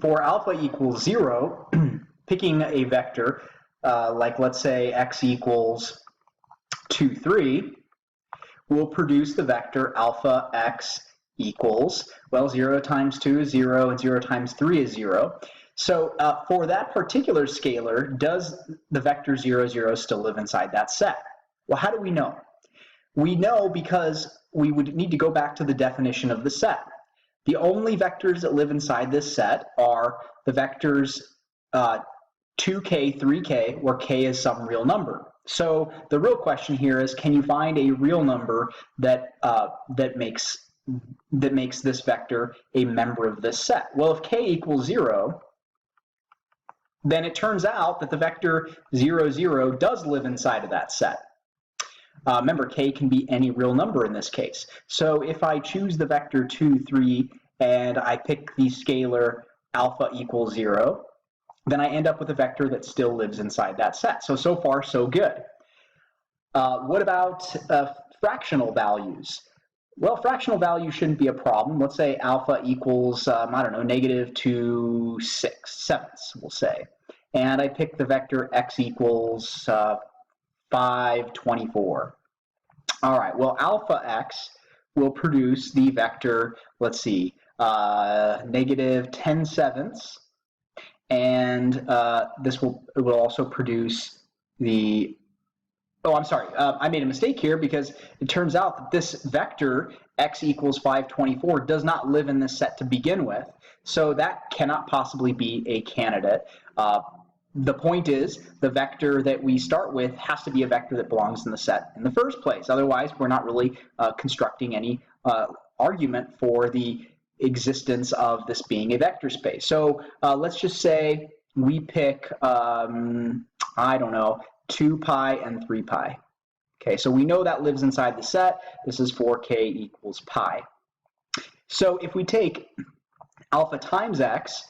For alpha equals 0, picking a vector, like let's say x equals 2, 3, will produce the vector alpha x equals, well, 0 times 2 is 0, and 0 times 3 is 0. So for that particular scalar, does the vector 0, 0 still live inside that set? Well, how do we know? We know because we would need to go back to the definition of the set. The only vectors that live inside this set are the vectors 2k, 3k, where k is some real number. So the real question here is, can you find a real number that makes this vector a member of this set? Well, if k equals 0, then it turns out that the vector 0, 0 does live inside of that set. Remember, k can be any real number in this case. So if I choose the vector 2, 3, and I pick the scalar alpha equals 0, then I end up with a vector that still lives inside that set. So far, so good. What about fractional values? Well, fractional values shouldn't be a problem. Let's say alpha equals, I don't know, -2 sevenths, we'll say. And I pick the vector x equals 5, 24. All right, well, alpha x will produce the vector, let's see, -10 sevenths, and this will also produce the, oh, I'm sorry, I made a mistake here, because it turns out that this vector x equals 524 does not live in this set to begin with, so that cannot possibly be a candidate. The point is, the vector that we start with has to be a vector that belongs in the set in the first place. Otherwise, we're not really constructing any argument for the existence of this being a vector space. So let's just say we pick, I don't know, 2 pi and 3 pi. Okay, so we know that lives inside the set. This is for k equals pi. So if we take alpha times x,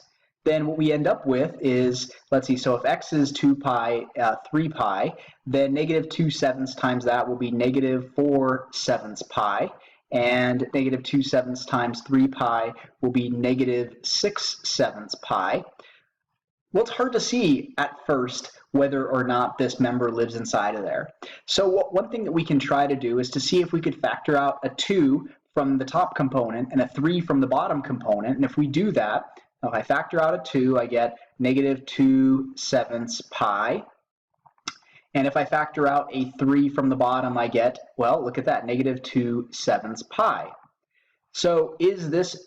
then what we end up with is, let's see, so if x is 2 pi, 3 pi, then -2 sevenths times that will be -4 sevenths pi, and -2 sevenths times 3 pi will be -6 sevenths pi. Well, it's hard to see at first whether or not this member lives inside of there. So one thing that we can try to do is to see if we could factor out a 2 from the top component and a 3 from the bottom component, and if we do that, if I factor out a 2, I get -2 sevenths pi. And if I factor out a 3 from the bottom, I get, well, look at that, -2 sevenths pi. So is this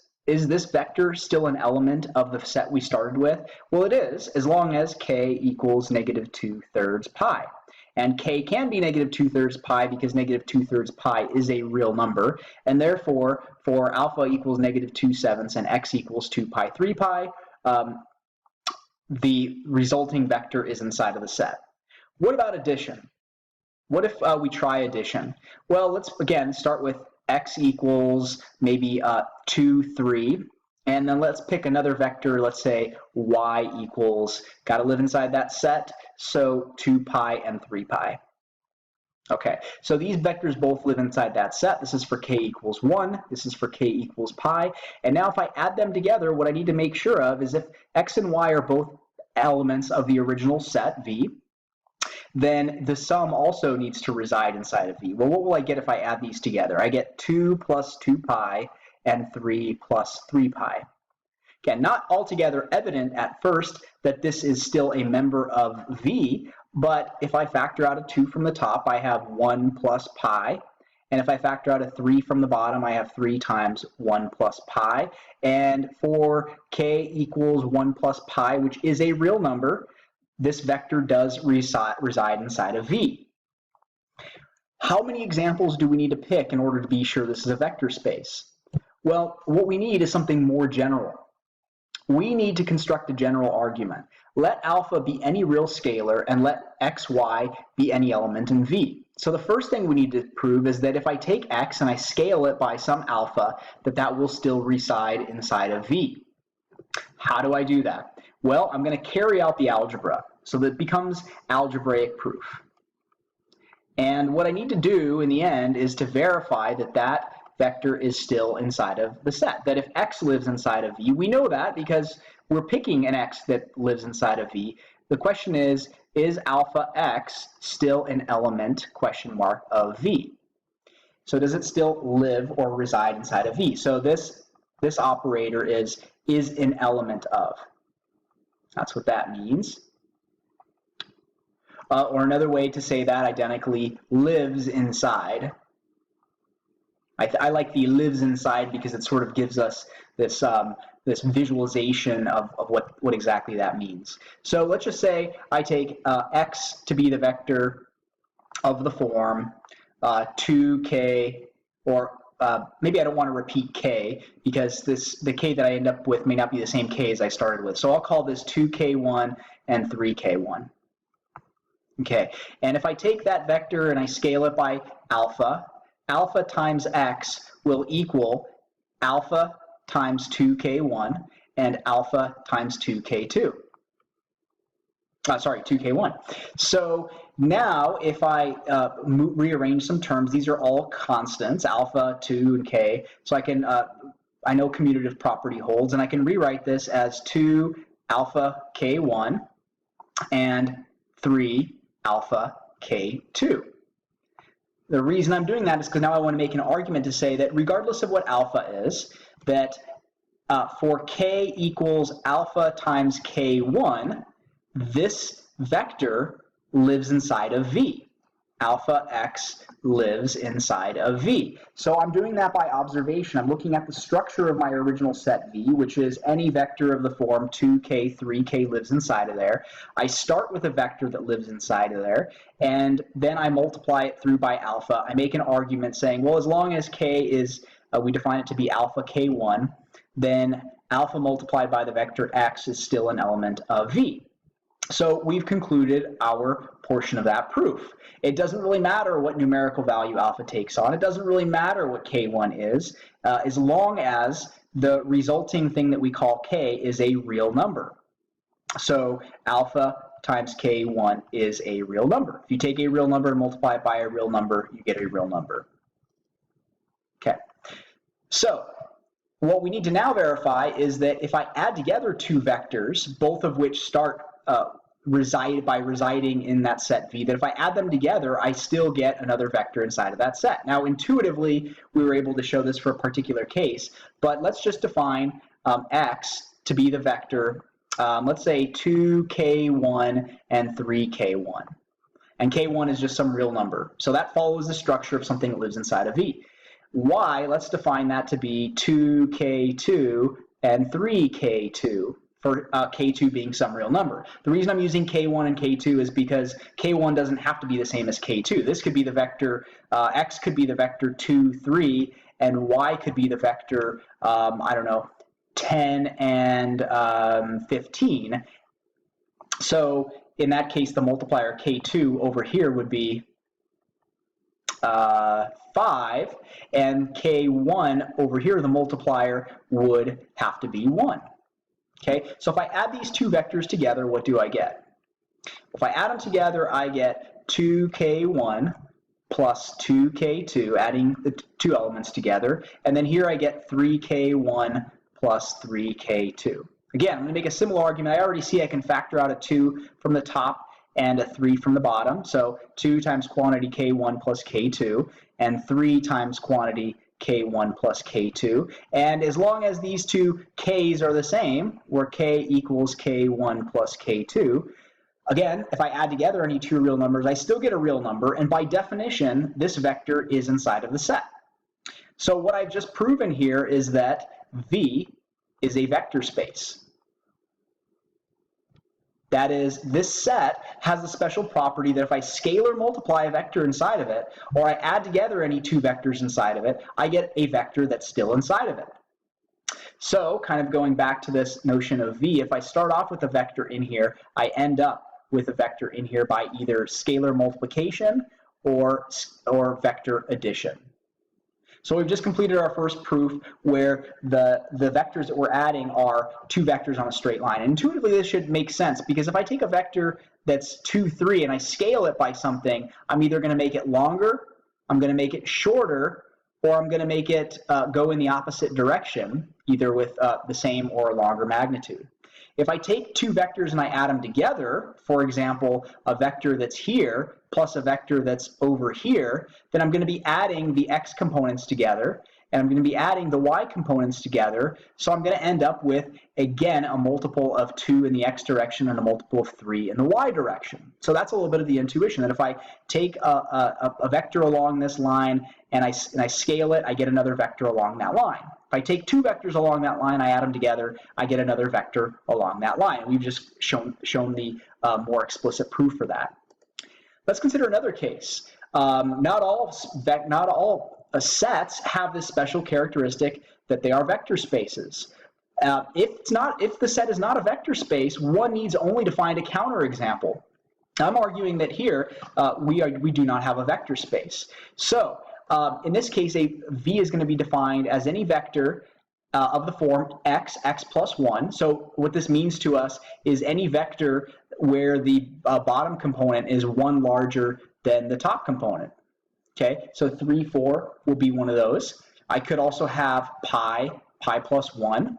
vector still an element of the set we started with? Well, it is, as long as k equals -2 thirds pi. And k can be -2 thirds pi because -2 thirds pi is a real number, and therefore for alpha equals -2 sevenths and x equals 2 pi 3 pi, the resulting vector is inside of the set. What about addition? What if we try addition? Well, let's again start with x equals maybe 2, 3. And then let's pick another vector, let's say y equals, got to live inside that set, so 2 pi and 3 pi. Okay, so these vectors both live inside that set. This is for k equals 1, this is for k equals pi. And now if I add them together, what I need to make sure of is if x and y are both elements of the original set, V, then the sum also needs to reside inside of V. Well, what will I get if I add these together? I get 2 plus 2 pi and 3 plus 3 pi. Again, not altogether evident at first that this is still a member of V, but if I factor out a 2 from the top, I have 1 plus pi. And if I factor out a 3 from the bottom, I have 3 times 1 plus pi. And for k equals 1 plus pi, which is a real number, this vector does reside inside of V. How many examples do we need to pick in order to be sure this is a vector space? Well, what we need is something more general. We need to construct a general argument. Let alpha be any real scalar and let x, y be any element in V. So the first thing we need to prove is that if I take x and I scale it by some alpha, that will still reside inside of V. How do I do that? Well, I'm going to carry out the algebra so that it becomes algebraic proof. And what I need to do in the end is to verify that that vector is still inside of the set, that if x lives inside of V, we know that because we're picking an x that lives inside of V. The question is alpha x still an element, question mark, of V? So does it still live or reside inside of V? So this operator is an element of. That's what that means. Or another way to say that identically, lives inside. I like the lives inside because it sort of gives us this this visualization of what exactly that means. So let's just say I take x to be the vector of the form 2k, or maybe I don't want to repeat k because the k that I end up with may not be the same k as I started with. So I'll call this 2k1 and 3k1. Okay, and if I take that vector and I scale it by alpha, alpha times x will equal alpha times 2k1 and alpha times 2k2. Sorry, 2k1. So now if I rearrange some terms, these are all constants, alpha, 2, and k. So I can, I know commutative property holds, and I can rewrite this as 2 alpha k1 and 3 alpha k2. The reason I'm doing that is because now I want to make an argument to say that regardless of what alpha is, that for k equals alpha times k1, this vector lives inside of V. Alpha x lives inside of V. So I'm doing that by observation. I'm looking at the structure of my original set V, which is any vector of the form 2k, 3k lives inside of there. I start with a vector that lives inside of there, and then I multiply it through by alpha. I make an argument saying, well, as long as k is, we define it to be alpha k1, then alpha multiplied by the vector x is still an element of V. So we've concluded our portion of that proof. It doesn't really matter what numerical value alpha takes on. It doesn't really matter what k1 is, as long as the resulting thing that we call k is a real number. So alpha times k1 is a real number. If you take a real number and multiply it by a real number, you get a real number. Okay. So what we need to now verify is that if I add together two vectors, both of which start residing in that set V, that if I add them together, I still get another vector inside of that set. Now, intuitively, we were able to show this for a particular case, but let's just define x to be the vector, let's say 2k1 and 3k1. And k1 is just some real number. So that follows the structure of something that lives inside of V. Y, let's define that to be 2k2 and 3k2. For k2 being some real number. The reason I'm using k1 and k2 is because k1 doesn't have to be the same as k2. This could be the vector, x could be the vector 2, 3, and y could be the vector, I don't know, 10 and 15. So in that case, the multiplier k2 over here would be 5, and k1 over here, the multiplier would have to be 1. Okay, so if I add these two vectors together, what do I get? If I add them together, I get 2k1 plus 2k2, adding the two elements together, and then here I get 3k1 plus 3k2. Again, I'm going to make a similar argument. I already see I can factor out a 2 from the top and a 3 from the bottom, so 2 times quantity k1 plus k2, and 3 times quantity k1 plus k2, and as long as these two k's are the same, where k equals k1 plus k2, again, if I add together any two real numbers, I still get a real number, and by definition, this vector is inside of the set. So what I've just proven here is that V is a vector space. That is, this set has a special property that if I scalar multiply a vector inside of it, or I add together any two vectors inside of it, I get a vector that's still inside of it. So, kind of going back to this notion of V, if I start off with a vector in here, I end up with a vector in here by either scalar multiplication or vector addition. So we've just completed our first proof where the vectors that we're adding are two vectors on a straight line. And intuitively, this should make sense because if I take a vector that's 2, 3 and I scale it by something, I'm either going to make it longer, I'm going to make it shorter, or I'm going to make it go in the opposite direction, either with the same or longer magnitude. If I take two vectors and I add them together, for example, a vector that's here plus a vector that's over here, then I'm going to be adding the x components together, and I'm going to be adding the y components together, so I'm going to end up with, again, a multiple of 2 in the x direction and a multiple of 3 in the y direction. So that's a little bit of the intuition, that if I take a vector along this line and I scale it, I get another vector along that line. If I take two vectors along that line, I add them together, I get another vector along that line. We've just shown the more explicit proof for that. Let's consider another case. Not all sets have this special characteristic that they are vector spaces. If the set is not a vector space, one needs only to find a counterexample. I'm arguing that here we do not have a vector space. So in this case, a V is going to be defined as any vector of the form x plus 1. So what this means to us is any vector where the bottom component is 1 larger than the top component. Okay, so 3, 4 will be one of those. I could also have pi plus 1.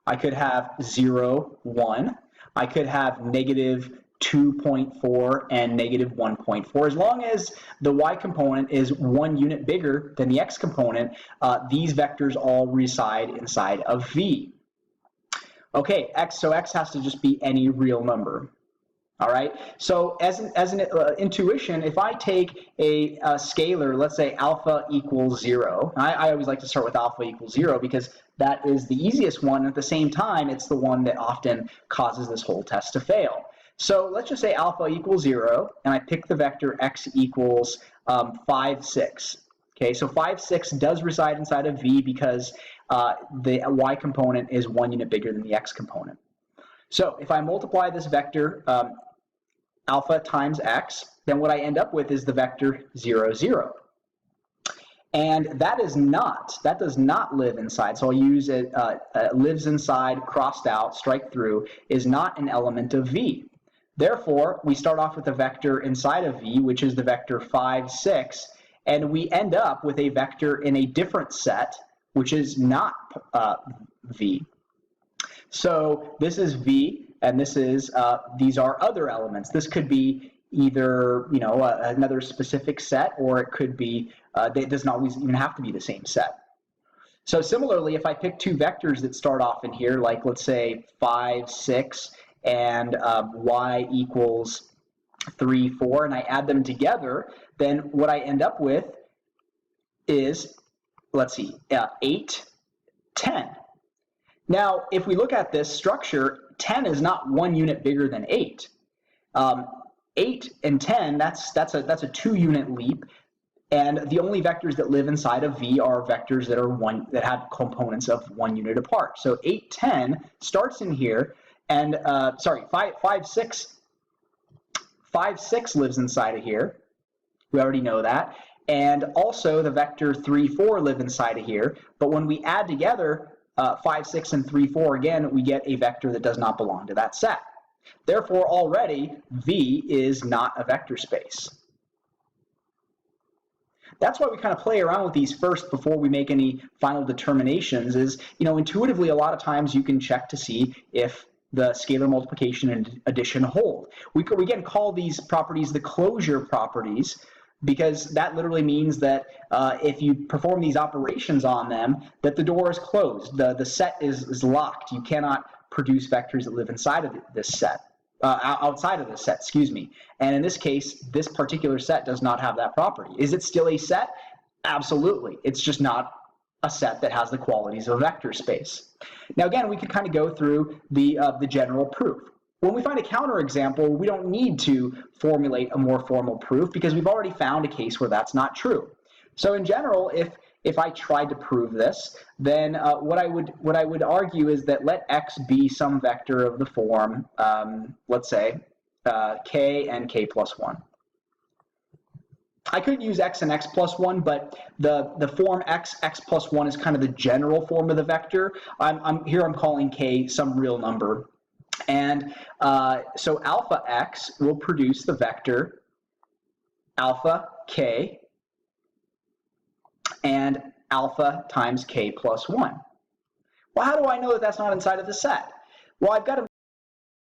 I could have 0, 1. I could have negative 2.4 and negative 1.4. As long as the y component is 1 unit bigger than the x component, these vectors all reside inside of V. Okay, so x has to just be any real number. All right, so as an intuition, if I take a scalar, let's say alpha equals 0, I always like to start with alpha equals 0 because that is the easiest one. At the same time, it's the one that often causes this whole test to fail. So let's just say alpha equals 0, and I pick the vector x equals 5, 6. Okay, so 5, 6 does reside inside of V because the y component is 1 unit bigger than the x component. So if I multiply this vector alpha times x, then what I end up with is the vector 0, 0. And that does not live inside, so I'll use it, lives inside, crossed out, strike through, is not an element of V. Therefore, we start off with a vector inside of V, which is the vector 5, 6, and we end up with a vector in a different set, which is not V. So this is V, and this is these are other elements. This could be either another specific set, or it could be it doesn't always even have to be the same set. So similarly, if I pick two vectors that start off in here, like let's say 5, 6, and y equals 3, 4, and I add them together, then what I end up with is, let's see, 8, 10. Now, if we look at this structure, 10 is not 1 unit bigger than 8. 8 and 10, that's a 2-unit leap, and the only vectors that live inside of V are vectors that have components of 1 unit apart. So 8, 10 starts in here, and 5, 6 lives inside of here. We already know that. And also the vector 3, 4 live inside of here. But when we add together 5, 6, and 3, 4, again, we get a vector that does not belong to that set. Therefore, already, V is not a vector space. That's why we kind of play around with these first before we make any final determinations. Is, intuitively, a lot of times you can check to see if the scalar multiplication and addition hold. We again call these properties the closure properties, because that literally means that if you perform these operations on them, that the door is closed, the set is locked. You cannot produce vectors that live inside of this set, outside of this set, excuse me. And in this case, this particular set does not have that property. Is it still a set? Absolutely. It's just not a set that has the qualities of a vector space. Now again, we could kind of go through the general proof. When we find a counterexample, we don't need to formulate a more formal proof because we've already found a case where that's not true. So in general, if I tried to prove this, then what I would argue is that let x be some vector of the form, let's say, k and k plus 1. I could use x and x plus 1, but the form x plus 1 is kind of the general form of the vector. I'm calling k some real number. And so alpha x will produce the vector alpha k and alpha times k plus 1. Well, how do I know that that's not inside of the set? Well, I've got to